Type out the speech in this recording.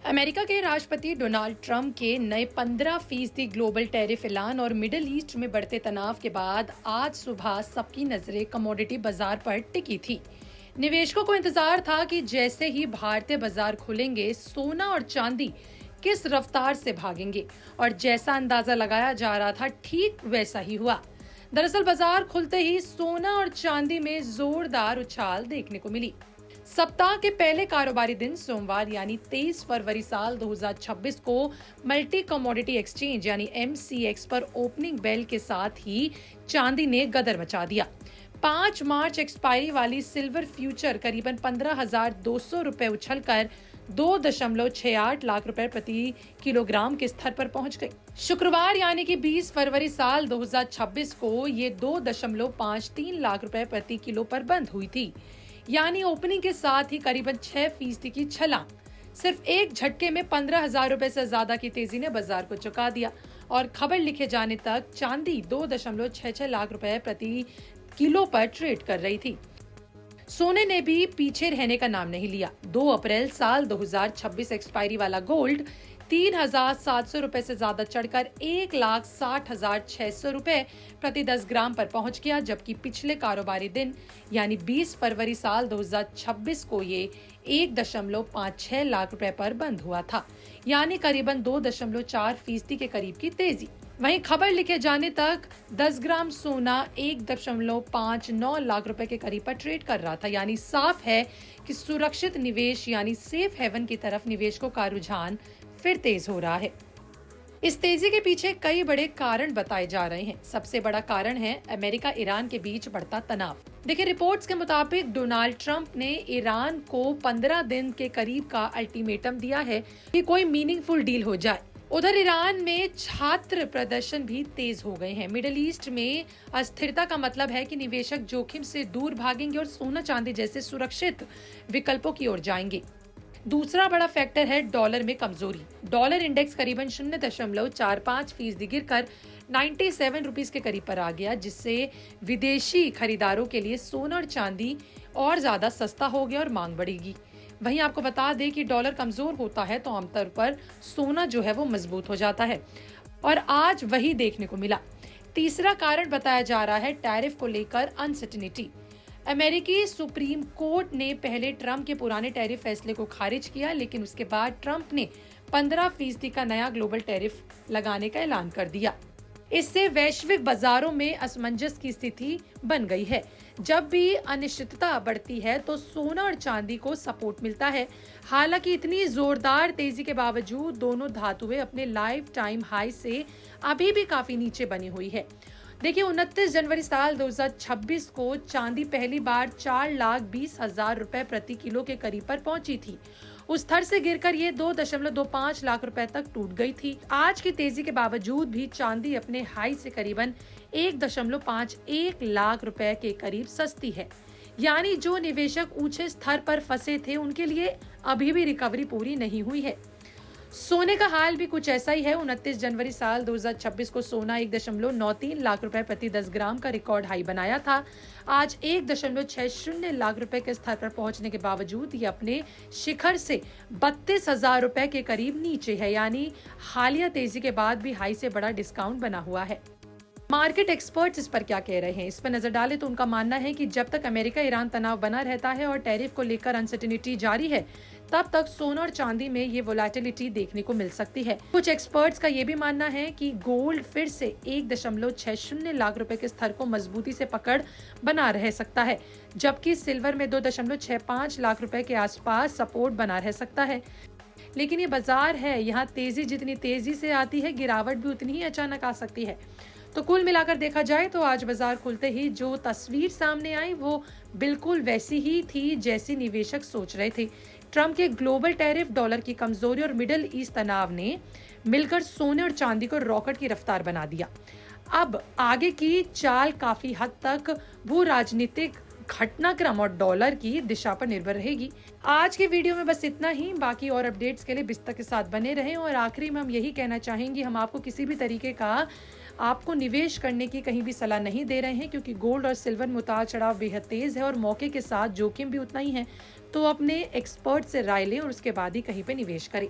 America के राष्ट्रपति Donald Trump के नए 15% ग्लोबल टैरिफ ऐलान और मिडिल ईस्ट में बढ़ते तनाव के बाद आज सुबह सबकी नजरें कमोडिटी बाजार पर टिकी थी। निवेशकों को इंतजार था कि जैसे ही भारतीय बाजार खुलेंगे सोना और चांदी किस रफ्तार से भागेंगे, और जैसा अंदाजा लगाया जा रहा था ठीक वैसा ही हुआ। दरअसल बाजार खुलते ही सोना और चांदी में जोरदार उछाल देखने को मिली। सप्ताह के पहले कारोबारी दिन सोमवार यानी 23 फरवरी साल 2026 को मल्टी कमोडिटी एक्सचेंज यानी MCX पर ओपनिंग बेल के साथ ही चांदी ने गदर मचा दिया। 5 मार्च एक्सपायरी वाली सिल्वर फ्यूचर करीबन 15,200 रुपए उछलकर 2.68 लाख रुपए प्रति किलोग्राम के स्तर पर पहुंच गई। शुक्रवार यानी कि 20 फरवरी साल 2026 को ये 2.53 लाख रुपए प्रति किलो पर बंद हुई थी, यानी ओपनिंग के साथ ही करीबन 6% की छलांग। सिर्फ एक झटके में 15,000 रुपए से ज्यादा की तेजी ने बाजार को चुका दिया और खबर लिखे जाने तक चांदी 2.66 लाख रुपए प्रति किलो पर ट्रेड कर रही थी। सोने ने भी पीछे रहने का नाम नहीं लिया। 2 अप्रैल साल 2026 एक्सपायरी वाला गोल्ड 3,700 रुपए से ज्यादा चढ़कर 1,60,600 रुपए प्रति 10 ग्राम पर पहुंच गया, जबकि पिछले कारोबारी दिन यानी 20 फरवरी साल 2026 को ये 1.56 लाख रुपए पर बंद हुआ था, यानी करीबन 2.4% के करीब की तेजी। वहीं खबर लिखे जाने तक 10 ग्राम सोना 1.59 लाख रुपए के करीब पर ट्रेड कर रहा था, यानी साफ है कि सुरक्षित निवेश यानी सेफ हेवन की तरफ निवेशकों का रुझान फिर तेज हो रहा है। इस तेजी के पीछे कई बड़े कारण बताए जा रहे हैं। सबसे बड़ा कारण है अमेरिका ईरान के बीच बढ़ता तनाव। देखिए, रिपोर्ट्स के मुताबिक डोनाल्ड ट्रंप ने ईरान को 15 दिन के करीब का अल्टीमेटम दिया है कि कोई मीनिंगफुल डील हो जाए। उधर ईरान में छात्र प्रदर्शन भी तेज हो गए हैं। मिडिल ईस्ट में अस्थिरता का मतलब है कि निवेशक जोखिम से दूर भागेंगे और सोना चांदी जैसे सुरक्षित विकल्पों की ओर जाएंगे। दूसरा बड़ा फैक्टर है डॉलर में कमजोरी। डॉलर इंडेक्स करीबन 0.45% गिरकर 97 रुपीस के करीब पर आ गया, जिससे विदेशी खरीदारों के लिए सोना और चांदी और ज्यादा सस्ता हो गया और मांग बढ़ेगी। वहीं आपको बता दें कि डॉलर कमजोर होता है तो आमतौर पर सोना जो है वो मजबूत हो जाता है, और आज वही देखने को मिला। तीसरा कारण बताया जा रहा है टैरिफ को लेकर अनसर्टेनिटी। अमेरिकी सुप्रीम कोर्ट ने पहले ट्रंप के पुराने टैरिफ फैसले को खारिज किया, लेकिन उसके बाद ट्रंप ने 15% का नया ग्लोबल टैरिफ लगाने का ऐलान कर दिया। इससे वैश्विक बाजारों में असमंजस की स्थिति बन गई है। जब भी अनिश्चितता बढ़ती है तो सोना और चांदी को सपोर्ट मिलता है। हालांकि इतनी जोरदार तेजी के बावजूद दोनों धातुएं अपने लाइफ टाइम हाई से अभी भी काफी नीचे बनी हुई है। देखिए, 29 जनवरी साल 2026 को चांदी पहली बार 4,20,000 रुपए प्रति किलो के करीब पर पहुंची थी। उस स्तर से गिरकर ये 2.25 लाख रुपए तक टूट गई थी। आज की तेजी के बावजूद भी चांदी अपने हाई से करीबन 1.51 लाख रुपए के करीब सस्ती है, यानी जो निवेशक ऊंचे स्तर पर फंसे थे उनके लिए अभी भी रिकवरी पूरी नहीं हुई है। सोने का हाल भी कुछ ऐसा ही है। 29 जनवरी साल 2026 को सोना 1.93 लाख रुपए प्रति 10 ग्राम का रिकॉर्ड हाई बनाया था। आज 1.60 लाख रुपए के स्तर पर पहुंचने के बावजूद ये अपने शिखर से 32,000 रुपए के करीब नीचे है, यानी हालिया तेजी के बाद भी हाई से बड़ा डिस्काउंट बना हुआ है। मार्केट एक्सपर्ट्स इस पर क्या कह रहे हैं, इस पर नजर डालें तो उनका मानना है कि जब तक अमेरिका ईरान तनाव बना रहता है और टैरिफ को लेकर अनसर्टेनिटी जारी है, तब तक सोना और चांदी में ये वोलेटिलिटी देखने को मिल सकती है। कुछ एक्सपर्ट्स का ये भी मानना है कि गोल्ड फिर से 1.60 लाख रुपए के स्तर को मजबूती से पकड़ बना रह सकता है, जबकि सिल्वर में 2.65 लाख रुपए के आसपास सपोर्ट बना रह सकता है। लेकिन ये बाजार है, यहाँ तेजी जितनी तेजी से आती है, गिरावट भी उतनी ही अचानक आ सकती है। तो कुल मिलाकर देखा जाए तो आज बाजार खुलते ही जो तस्वीर सामने आई वो बिल्कुल वैसी ही थी जैसी निवेशक सोच रहे थे। ट्रंप के ग्लोबल टैरिफ, डॉलर की कमजोरी और मिडिल ईस्ट तनाव ने मिलकर सोने और चांदी को रॉकेट की रफ्तार बना दिया। अब आगे की चाल काफी हद तक भू राजनीतिक घटनाक्रम और डॉलर की दिशा पर निर्भर रहेगी। आज के वीडियो में बस इतना ही। बाकी और अपडेट्स के लिए बिस्तर के साथ बने रहें। और आखिरी में हम यही कहना चाहेंगे, हम आपको किसी भी तरीके का आपको निवेश करने की कहीं भी सलाह नहीं दे रहे हैं, क्योंकि गोल्ड और सिल्वर में उतार चढ़ाव बेहद तेज है और मौके के साथ जोखिम भी उतना ही है। तो अपने एक्सपर्ट से राय लें और उसके बाद ही कहीं पे निवेश करें।